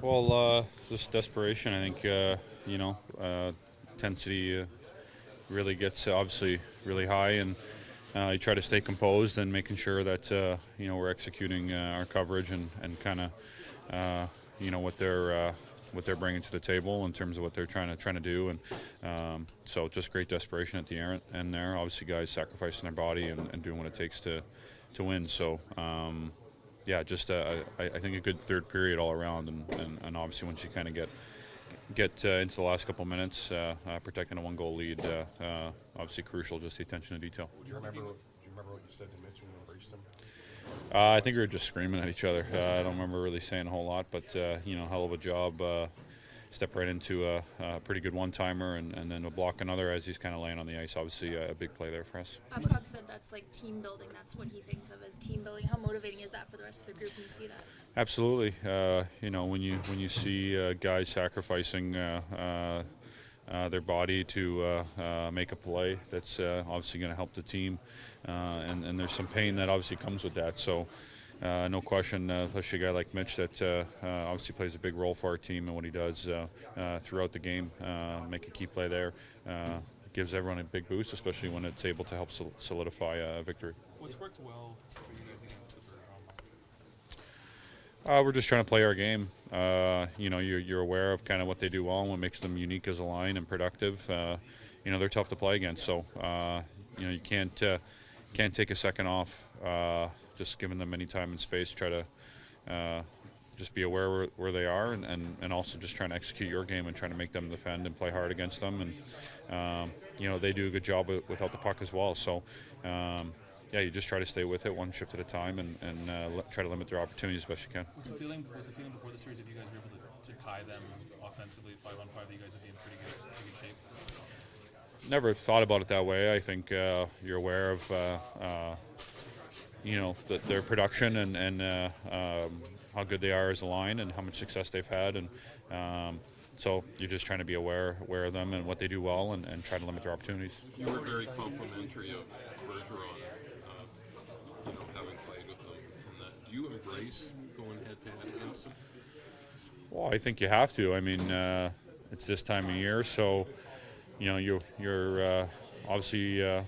Well, just desperation. I think intensity really gets obviously really high, and you try to stay composed and making sure that we're executing our coverage and kind of what they're bringing to the table in terms of what they're trying to do, and so just great desperation at the end there. Obviously, guys sacrificing their body and doing what it takes to win. So. Yeah, just I think a good third period all around, and obviously once you kind of get into the last couple minutes, protecting a one-goal lead, obviously crucial. Just the attention to detail. Do you remember what you said to Mitch when you embraced him? I think we were just screaming at each other. I don't remember really saying a whole lot, but hell of a job. Step right into a pretty good one-timer, and then to block another as he's kind of laying on the ice. Obviously, a big play there for us. Babcock said that's like team building. That's what he thinks of as team building. How motivating is that for the rest of the group when you see that? Absolutely. When you see guys sacrificing their body to make a play, that's obviously going to help the team, and there's some pain that obviously comes with that. So. No question, especially a guy like Mitch that obviously plays a big role for our team and what he does throughout the game. Make a key play there. Gives everyone a big boost, especially when it's able to help solidify a victory. What's worked well for you guys against the We're just trying to play our game. You're aware of kind of what they do well and what makes them unique as a line and productive. They're tough to play against, so you can't take a second off. Just giving them any time and space. Try to just be aware where they are, and also just trying to execute your game and trying to make them defend and play hard against them. And they do a good job without the puck as well. So. You just try to stay with it one shift at a time and try to limit their opportunities as best you can. Was the feeling before the series if you guys were able to tie them offensively 5-on-5 that you guys would be in pretty good shape? Never thought about it that way. I think you're aware of their production and how good they are as a line and how much success they've had, and so you're just trying to be aware of them and what they do well and try to limit their opportunities. You were very complimentary of Bergeron, having played with him. And that. Do you embrace going head-to-head against him? Well, I think you have to. I mean, it's this time of year, so you're obviously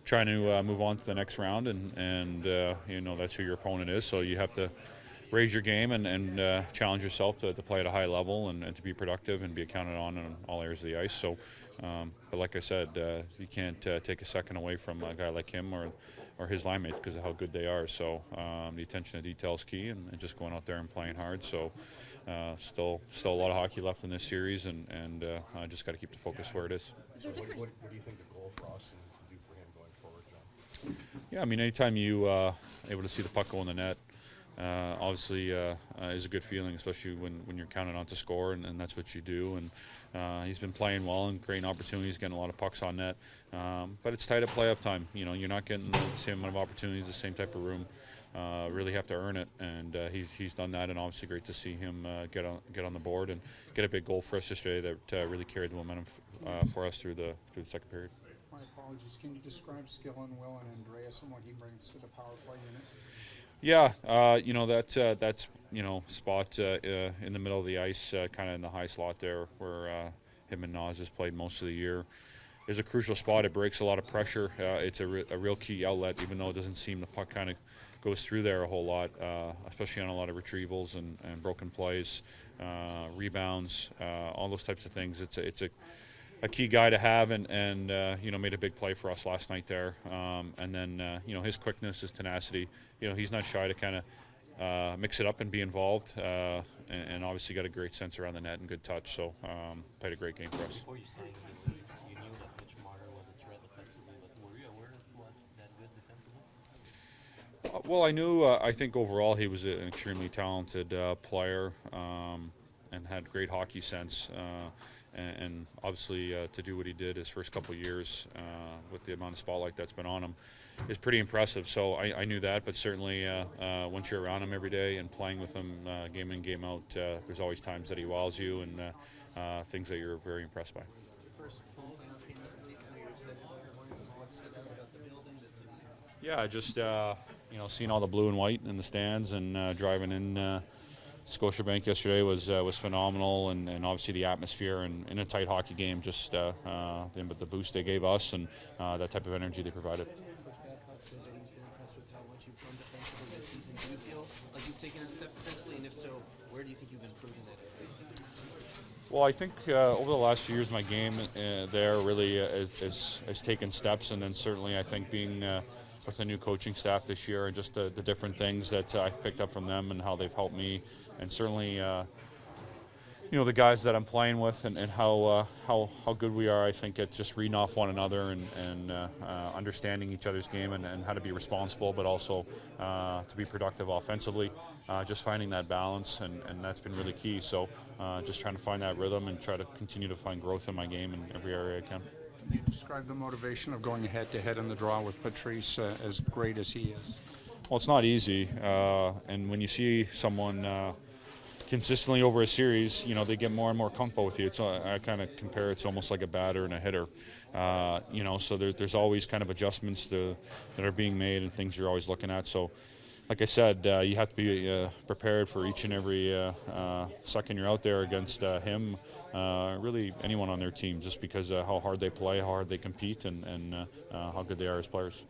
trying to move on to the next round, and that's who your opponent is. So you have to raise your game and challenge yourself to play at a high level and to be productive and be counted on in all areas of the ice. So, but like I said, you can't take a second away from a guy like him or his line mates because of how good they are. So the attention to detail is key, and just going out there and playing hard. So still a lot of hockey left in this series, and I just got to keep the focus where it is. Is there different? What do you think the goal for us and to do for him going forward, John? Yeah, I mean, anytime you able to see the puck go in the net, obviously is a good feeling, especially when you're counted on to score, and that's what you do. And he's been playing well and creating opportunities, getting a lot of pucks on net. But it's tight at playoff time. You're not getting the same amount of opportunities, the same type of room. Really have to earn it, and he's done that. And obviously, great to see him get on the board and get a big goal for us yesterday that really carried the momentum for us through the second period. My apologies. Can you describe Skillen, Will, and Andreas and what he brings to the power play unit? Yeah, that's spot in the middle of the ice, kind of in the high slot there, where him and Nas has played most of the year, is a crucial spot. It breaks a lot of pressure. It's a real key outlet, even though it doesn't seem the puck kind of goes through there a whole lot, especially on a lot of retrievals and broken plays, rebounds, all those types of things. It's a key guy to have, and made a big play for us last night there. And then his quickness, his tenacity. He's not shy to kind of mix it up and be involved, and obviously got a great sense around the net and good touch. So played a great game for us. Before you signed him, you knew that Mitch Marner was a threat defensively, but were you aware he was that good defensively? Well, I knew. I think overall he was an extremely talented player, and had great hockey sense. And obviously to do what he did his first couple of years with the amount of spotlight that's been on him is pretty impressive. So I knew that, but certainly once you're around him every day and playing with him game in, game out, there's always times that he wows you and things that you're very impressed by. First full playoff game this week, I know you're excited about your line. What stood out about the building, the city? Yeah, just seeing all the blue and white in the stands and driving in Scotiabank yesterday was phenomenal, and obviously the atmosphere and in a tight hockey game, just the boost they gave us and that type of energy they provided. Coach Babcock said that he's been impressed with how much you've grown defensively this season. Do you feel like you've taken a step defensively, and if so, where do you think you've improved in that area? Well, I think over the last few years, my game there really has taken steps, and then certainly I think being with the new coaching staff this year and just the different things that I've picked up from them and how they've helped me, and certainly the guys that I'm playing with and how good we are. I think at just reading off one another and understanding each other's game and how to be responsible, but also to be productive offensively. Just finding that balance, and that's been really key. So just trying to find that rhythm and try to continue to find growth in my game in every area I can. Can you describe the motivation of going head-to-head in the draw with Patrice, as great as he is? Well, it's not easy, and when you see someone consistently over a series, they get more and more comfortable with you. I kind of compare it's almost like a batter and a hitter, so there's always kind of adjustments that are being made and things you're always looking at. So like I said, you have to be prepared for each and every second you're out there against him, really anyone on their team, just because how hard they play, how hard they compete, and how good they are as players.